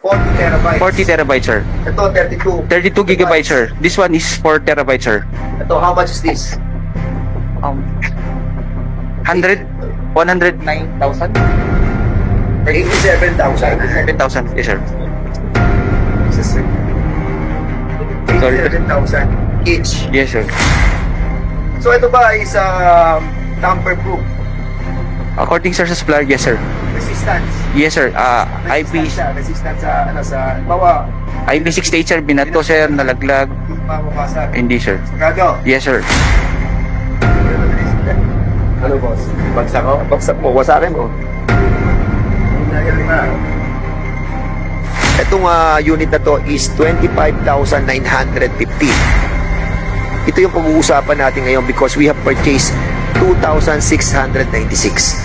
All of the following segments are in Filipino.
40 terabytes. 40 terabytes, sir. Ito, 32. 32 gigabytes, sir. This one is 4 terabytes, sir. Ito, how much is this? 100? 109,000? 87,000. 7,000, yes, sir. Sorry. 87,000 each. Yes, sir. So ito ba is tamper-proof? According, sir, sa supplier, yes, sir. Resistance. Yes, sir. Resistance sa bawa. IP68, sir. Binato, sir. Nalaglag. Yung mababasa. Hindi, sir. Sigurado. Yes, sir. Ano, boss? Bagsak ko? Bagsak mo. Wasakin mo. Itong unit na to is 25,950. Ito yung pag-uusapan natin ngayon because we have purchased 2,696.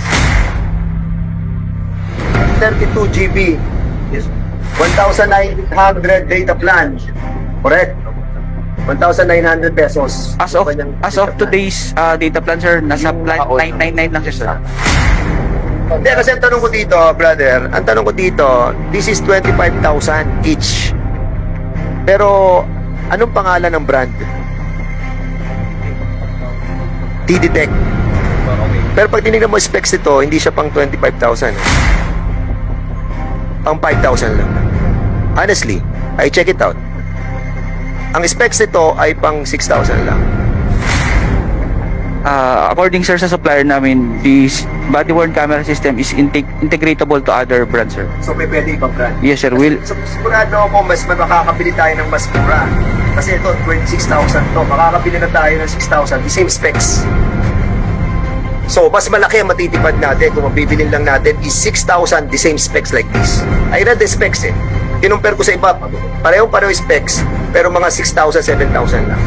32 GB. 1,900 data plan. Correct. 1,900 pesos. As of today's data plan, sir, nasa plan 999 lang, sir. Hindi, kasi ang tanong ko dito, brother, ang tanong ko dito, this is 25,000 each. Pero, anong pangalan ng brand? TDTech. Pero pag tinignan mo specs nito, hindi siya pang 25,000. Pang 5,000 lang. Honestly, I check it out. Ang specs nito ay pang 6,000 lang. According, sir, sa supplier namin, this body-worn camera system is integratable to other brands, sir. So, may pwede ibang brand? Yes, sir. So, sigurado ako mas makakabili tayo ng mas mura. Kasi ito, 26,000 to. Makakabili na tayo ng 6,000. The same specs. So, mas malaki ang matitipad natin kung mabibilin lang natin is 6,000, the same specs like this. I read the specs eh. Kinumpare ko sa iba, pareho specs, pero mga 6,000, 7,000 lang.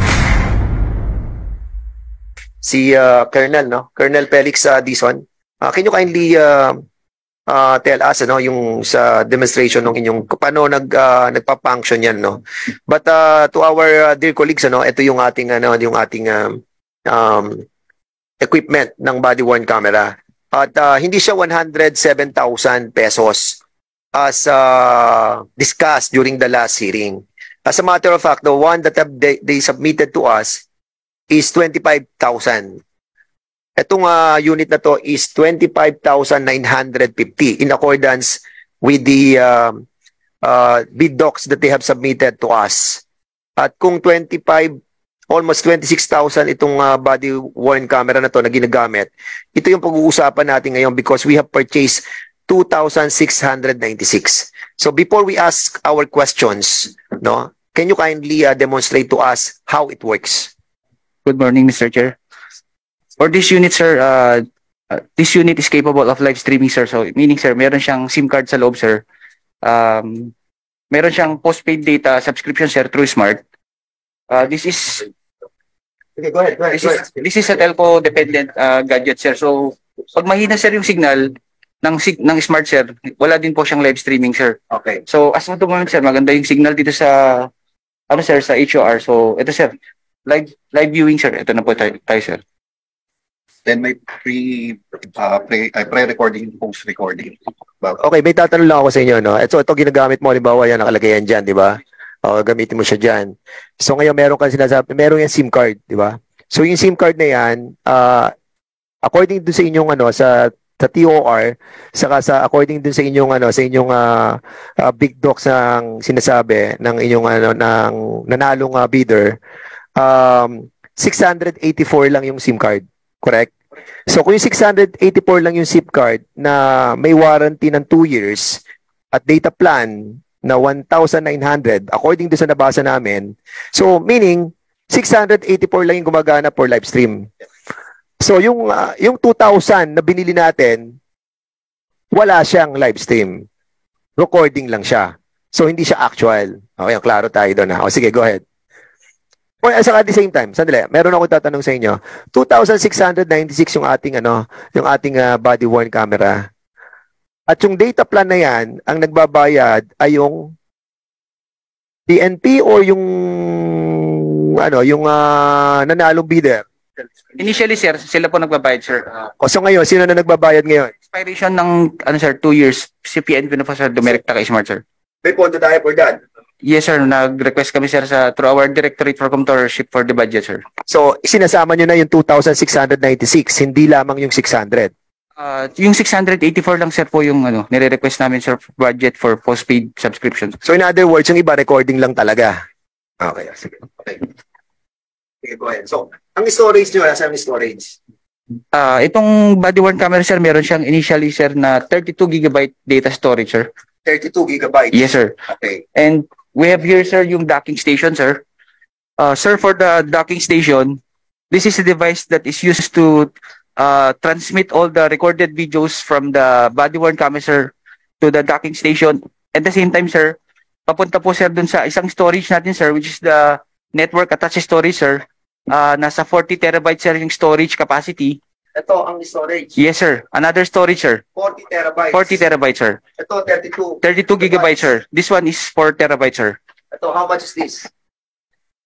Si Colonel, no? Colonel Felix Dizon. Can you kindly tell us yung sa demonstration ng inyong paano nagpa-function yan, no? But to our dear colleagues, ito yung ating equipment ng body-worn camera. At hindi siya 107,000 pesos as discussed during the last hearing. As a matter of fact, the one that they submitted to us is 25,000. Itong unit na to is 25,950 in accordance with the bid docs that they have submitted to us. At kung almost 26,000 itong body-worn camera na to na ginagamit, ito yung pag-uusapan natin ngayon because we have purchased 2,696. So before we ask our questions, no, can you kindly demonstrate to us how it works? Good morning, Mr. Chair. For this unit, sir, this unit is capable of live streaming, sir. So, meaning, sir, meron siyang SIM card sa loob, sir. Meron siyang postpaid data subscription, sir, through Smart. This is... Okay, go ahead. This is a telco-dependent gadget, sir. So, pag mahina, sir, yung signal ng Smart, sir, wala din po siyang live streaming, sir. Okay. So, as of the moment, sir, maganda yung signal dito sa, sir, sa HOR. So, ito, sir, live viewing, sir. Ito na po tayo, sir. Then may pre-recording, post-recording. Okay, may tatanong lang ako sa inyo, no? Ito ginagamit mo, halimbawa yan, nakalagay yan dyan, di ba? O, gamitin mo siya dyan. So ngayon, meron kang sinasabi, meron yung SIM card, di ba? So yung SIM card na yan, according dun sa inyong, sa TOR, saka according dun sa inyong, big docs ng sinasabi ng inyong, ng nanalong bidder, 684 lang yung SIM card. Correct? So, kung yung 684 lang yung SIM card na may warranty ng 2 years at data plan na 1,900 according to sa nabasa namin, so meaning 684 lang yung gumagana for live stream. So, yung 2,000 na binili natin, wala siyang live stream. Recording lang siya. So, hindi siya actual. Okay, klaro tayo doon. O, sige, go ahead. O, at the same time, sandali, meron ako tatanong sa inyo. 2,696 yung ating body-worn camera. At yung data plan na yan, ang nagbabayad ay yung PNP o yung nanalong bidder? Initially, sir, sila po nagbabayad, sir. So ngayon, sino na nagbabayad ngayon? Expiration ng, sir, 2 years, si PNP na po, sir, dumirekta kay Smart, sir. May pondo tayo for that. Yes, sir. Nag-request kami, sir, through our Directorate for Comptrollership for the budget, sir. So, sinasama nyo na yung 2,696, hindi lamang yung 600. Yung 684 lang, sir, po yung nire-request namin, sir, budget for postpaid subscription. So, in other words, yung iba recording lang talaga. Okay, sige. Okay. Okay, go ahead. So, ang storage nyo, nasa yung storage? Itong body-worn camera, sir, meron siyang initially, sir, na 32 gigabyte data storage, sir. 32 gigabytes? Yes, sir. Okay. And we have here, sir, yung docking station, sir. Sir, for the docking station, this is a device that is used to transmit all the recorded videos from the body-worn camera, sir, to the docking station. At the same time, sir, papunta po, sir, dun sa isang storage natin, sir, which is the network attached storage, sir. Nasa 40 terabytes, sir, yung storage capacity. Ito ang storage? Yes, sir. Another storage, sir. 40 terabytes? 40 terabytes, sir. Ito, 32? 32 gigabytes, sir. This one is 4 terabytes, sir. Ito, how much is this?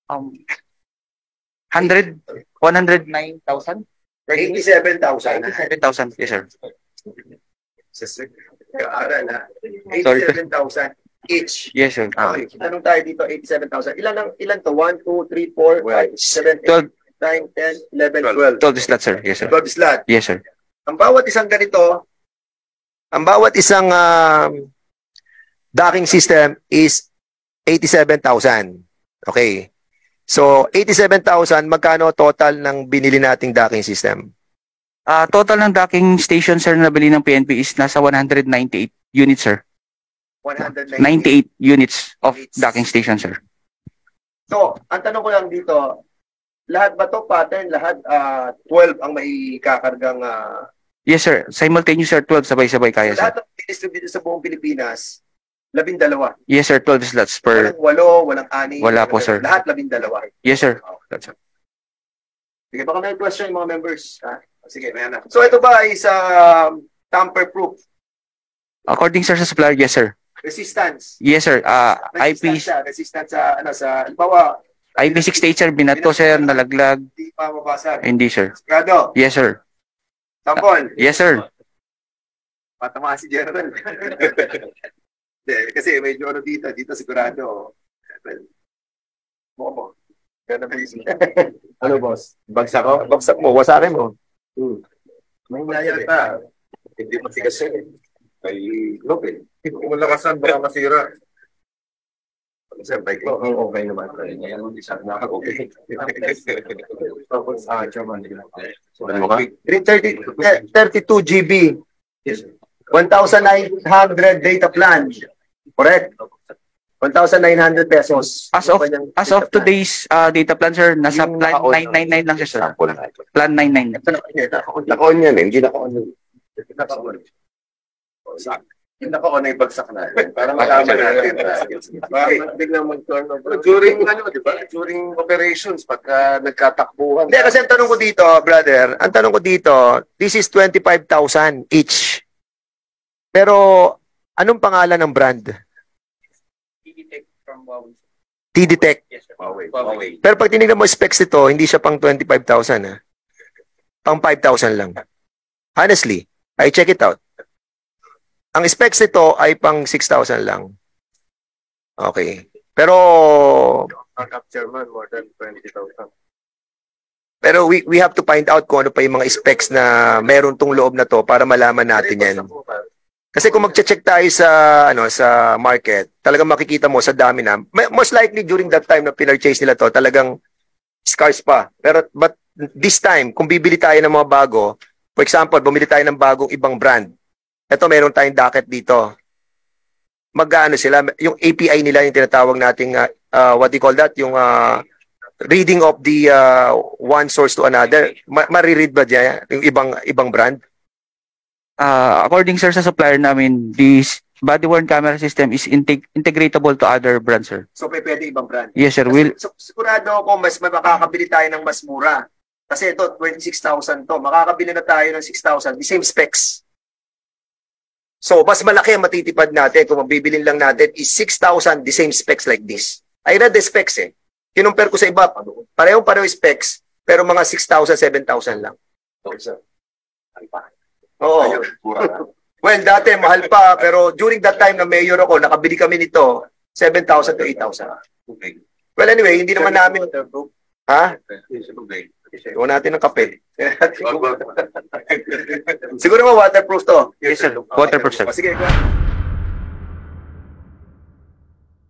109,000? 87,000. 87,000, yes, sir. Aral na. 87,000 each. Yes, sir. Okay. Tanong tayo dito, 87,000. Ilan to? 1, 2, 3, 4, 5, 7, 12. 8, 9, 10, 11, 12. 12 slots, sir. Yes, sir. 12 slot. Yes, sir. Ang bawat isang ganito, ang bawat isang docking system is 87,000. Okay. So, 87,000, magkano total ng binili nating docking system? Total ng docking station, sir, na nabili ng PNP is nasa 198 units, sir. 198 units of docking station, sir. So, ang tanong ko lang dito, lahat ba to pattern? Lahat 12 ang may kakargang... Yes, sir. Simultaneous, sir. 12 sabay-sabay kaya, sir. Lahat ng distribute sa buong Pilipinas, 12? Yes, sir. 12 slots per... Walang 8, walang 6? Wala po, sir. Lahat 12? Yes, sir. That's it. Sige, baka may question yung mga members. Sige, may anak. So, ito ba is tamper-proof? According, sir, sa supplier, yes, sir. Resistance? Yes, sir. Resistance sa halimbawa, IP68, sir. Binato, sir. Nalaglag. Hindi pa mabasag. Hindi, sir. Sigurado? Yes, sir. Tampon? Yes, sir. Patama si General. Kasi medyo dito sigurado. Mo. Ganda ba yung ano, boss? Bagsak ko? Bagsak mo, wasakin mo. May nayata. Hindi matigas yun. May look eh. Kung malakasan, baka masira. Siyempre, okay naman. Ngayon, isang nakaka-okay. Chairman. 32 GB. 1,900 data plan. Correct? 1,900 pesos. As of today's data plan, sir, nasa plan 999 lang siya, sir. Plan 999. Naka-on yan eh. Hindi naka-on yun. Naka-on ay bagsak natin. Para malaman natin. Para biglang mag-turn over. During, di ba? During operations, pagka nagkatakbuhan. Hindi, kasi ang tanong ko dito, brother, ang tanong ko dito, this is 25,000 each. Pero, anong pangalan ng brand? TDTech from Huawei. TDTech. Yes, sir. Huawei. Pero pag tinignan mo specs nito, hindi siya pang 25,000. Pang 5,000 lang. Honestly, I check it out. Ang specs nito ay pang 6,000 lang. Okay. Pero Chairman, more than 20,000. pero we have to find out kung ano pa yung mga specs na meron tong loob na to para malaman natin yan. Kasi kung magche-check tayo sa sa market, talagang makikita mo sa dami na. Most likely during that time na pinurchase nila to, talagang scarce pa. But this time, kung bibili tayo ng mga bago, for example, bumili tayo ng bagong ibang brand. Ito, meron tayong docket dito. Magkano sila? Yung API nila, yung tinatawag nating, what do you call that? Yung reading of the one source to another. Mariread ba dyan yung ibang brand? According, sir, sa supplier namin, this body-worn camera system is integratable to other brands, sir. So, pwede ibang brand? Yes, sir. Sigurado ako, mas makakabili tayo ng mas mura. Kasi ito, 26,000 to. Makakabili na tayo ng 6,000. The same specs. So, mas malaki ang matitipad natin kung mabibilin lang natin is 6,000, the same specs like this. I read the specs eh. Kinumpare ko sa iba, pareho specs, pero mga 6,000, 7,000 lang. Oo. Well, dati mahal pa, pero during that time na mayor ako, nakabili kami nito, 7,000 to 8,000. Okay. Well, anyway, hindi naman namin... Ha? Okay. Iwan natin ng kape. Siguro mo waterproof to. Yes, sir. Waterproof, sir. O, sige, go.